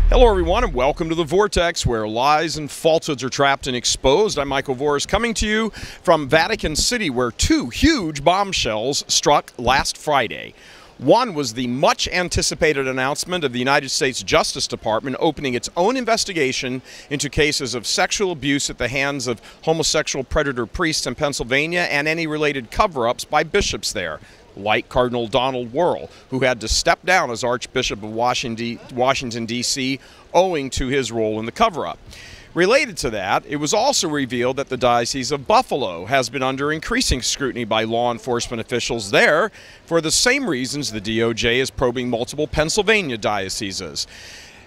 Hello everyone and welcome to The Vortex, where lies and falsehoods are trapped and exposed. I'm Michael Voris, coming to you from Vatican City, where two huge bombshells struck last Friday. One was the much anticipated announcement of the United States Justice Department opening its own investigation into cases of sexual abuse at the hands of homosexual predator priests in Pennsylvania and any related cover-ups by bishops there, like Cardinal Donald Wuerl, who had to step down as Archbishop of Washington, D.C., owing to his role in the cover-up. Related to that, it was also revealed that the Diocese of Buffalo has been under increasing scrutiny by law enforcement officials there for the same reasons the DOJ is probing multiple Pennsylvania dioceses.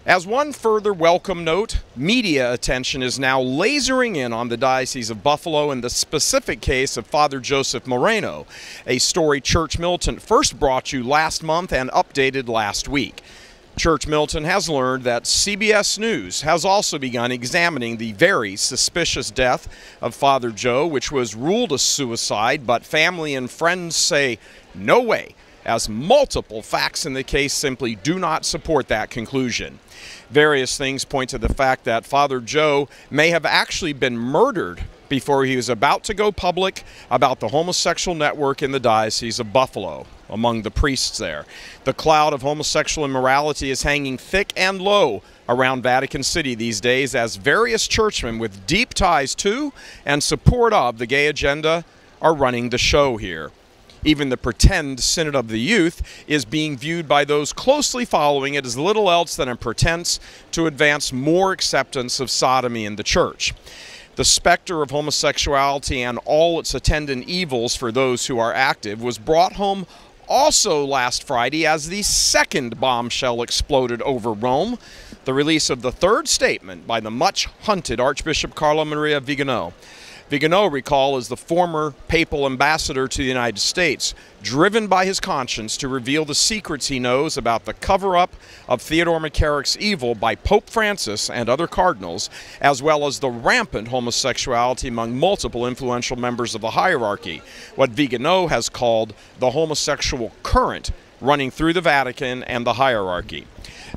As one further welcome note, media attention is now lasering in on the Diocese of Buffalo in the specific case of Father Joseph Moreno, a story Church Militant first brought you last month and updated last week. Church Militant has learned that CBS News has also begun examining the very suspicious death of Father Joe, which was ruled a suicide, but family and friends say no way, as multiple facts in the case simply do not support that conclusion. Various things point to the fact that Father Joe may have actually been murdered before he was about to go public about the homosexual network in the Diocese of Buffalo, among the priests there. The cloud of homosexual immorality is hanging thick and low around Vatican City these days, as various churchmen with deep ties to and support of the gay agenda are running the show here. Even the pretend Synod of the Youth is being viewed by those closely following it as little else than a pretense to advance more acceptance of sodomy in the Church. The specter of homosexuality and all its attendant evils for those who are active was brought home also last Friday as the second bombshell exploded over Rome, the release of the third statement by the much-hunted Archbishop Carlo Maria Vigano. Vigano, recall, is the former papal ambassador to the United States, driven by his conscience to reveal the secrets he knows about the cover-up of Theodore McCarrick's evil by Pope Francis and other cardinals, as well as the rampant homosexuality among multiple influential members of the hierarchy, what Vigano has called the homosexual current running through the Vatican and the hierarchy.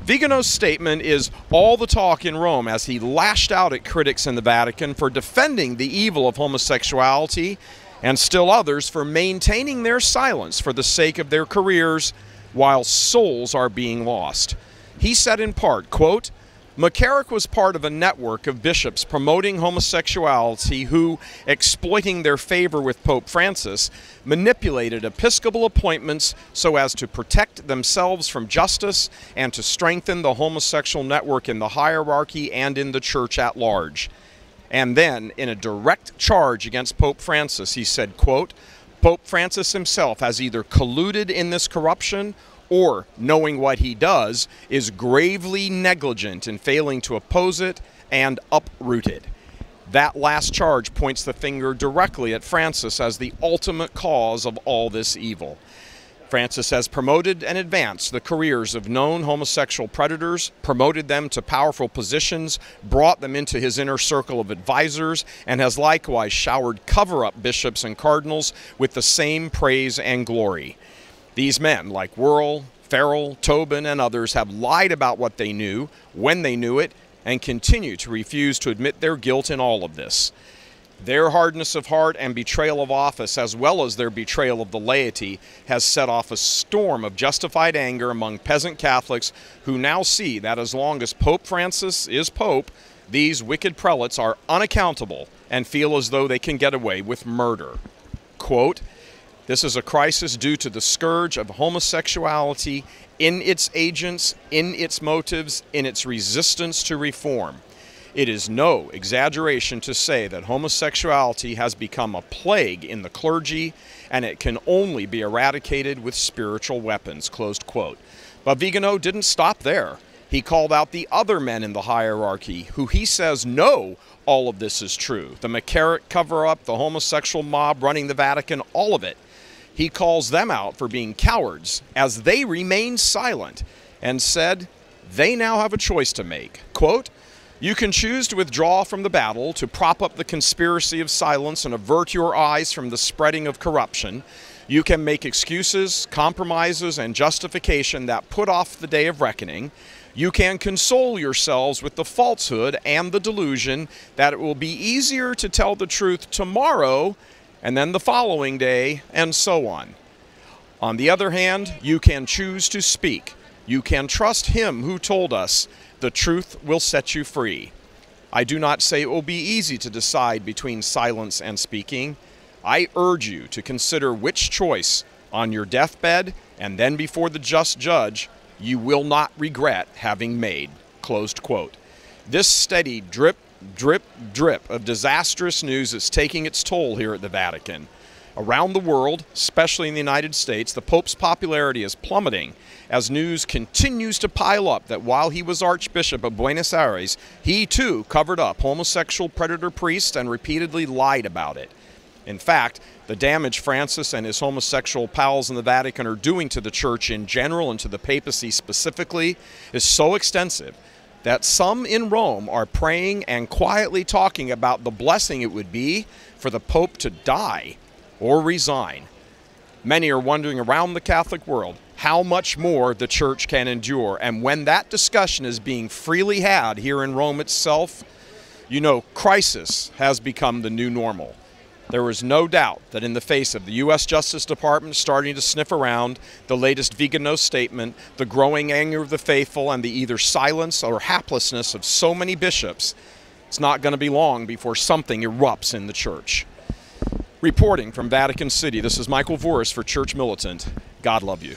Vigano's statement is all the talk in Rome as he lashed out at critics in the Vatican for defending the evil of homosexuality and still others for maintaining their silence for the sake of their careers while souls are being lost. He said in part, quote, McCarrick was part of a network of bishops promoting homosexuality who, exploiting their favor with Pope Francis, manipulated episcopal appointments so as to protect themselves from justice and to strengthen the homosexual network in the hierarchy and in the Church at large. And then, in a direct charge against Pope Francis, he said, quote, Pope Francis himself has either colluded in this corruption or, knowing what he does, is gravely negligent in failing to oppose it and uproot it. That last charge points the finger directly at Francis as the ultimate cause of all this evil. Francis has promoted and advanced the careers of known homosexual predators, promoted them to powerful positions, brought them into his inner circle of advisors, and has likewise showered cover-up bishops and cardinals with the same praise and glory. These men, like Wuerl, Farrell, Tobin, and others, have lied about what they knew, when they knew it, and continue to refuse to admit their guilt in all of this. Their hardness of heart and betrayal of office, as well as their betrayal of the laity, has set off a storm of justified anger among peasant Catholics who now see that as long as Pope Francis is Pope, these wicked prelates are unaccountable and feel as though they can get away with murder. Quote, this is a crisis due to the scourge of homosexuality in its agents, in its motives, in its resistance to reform. It is no exaggeration to say that homosexuality has become a plague in the clergy, and it can only be eradicated with spiritual weapons, closed quote. But Vigano didn't stop there. He called out the other men in the hierarchy who he says know all of this is true. The McCarrick cover-up, the homosexual mob running the Vatican, all of it. He calls them out for being cowards as they remain silent and said they now have a choice to make. Quote, you can choose to withdraw from the battle, to prop up the conspiracy of silence and avert your eyes from the spreading of corruption. You can make excuses, compromises, and justification that put off the day of reckoning. You can console yourselves with the falsehood and the delusion that it will be easier to tell the truth tomorrow and then the following day, and so on. On the other hand, you can choose to speak. You can trust Him who told us, "The truth will set you free." I do not say it will be easy to decide between silence and speaking. I urge you to consider which choice on your deathbed and then before the just judge you will not regret having made. Closed quote. This steady drip, drip, drip of disastrous news is taking its toll here at the Vatican. Around the world, especially in the United States, the Pope's popularity is plummeting as news continues to pile up that while he was Archbishop of Buenos Aires, he too covered up homosexual predator priests and repeatedly lied about it. In fact, the damage Francis and his homosexual pals in the Vatican are doing to the Church in general and to the papacy specifically is so extensive that some in Rome are praying and quietly talking about the blessing it would be for the Pope to die or resign. Many are wondering around the Catholic world how much more the Church can endure, and when that discussion is being freely had here in Rome itself, you know, crisis has become the new normal. There is no doubt that in the face of the U.S. Justice Department starting to sniff around, the latest Vigano statement, the growing anger of the faithful, and the either silence or haplessness of so many bishops, it's not going to be long before something erupts in the Church. Reporting from Vatican City, this is Michael Voris for Church Militant. God love you.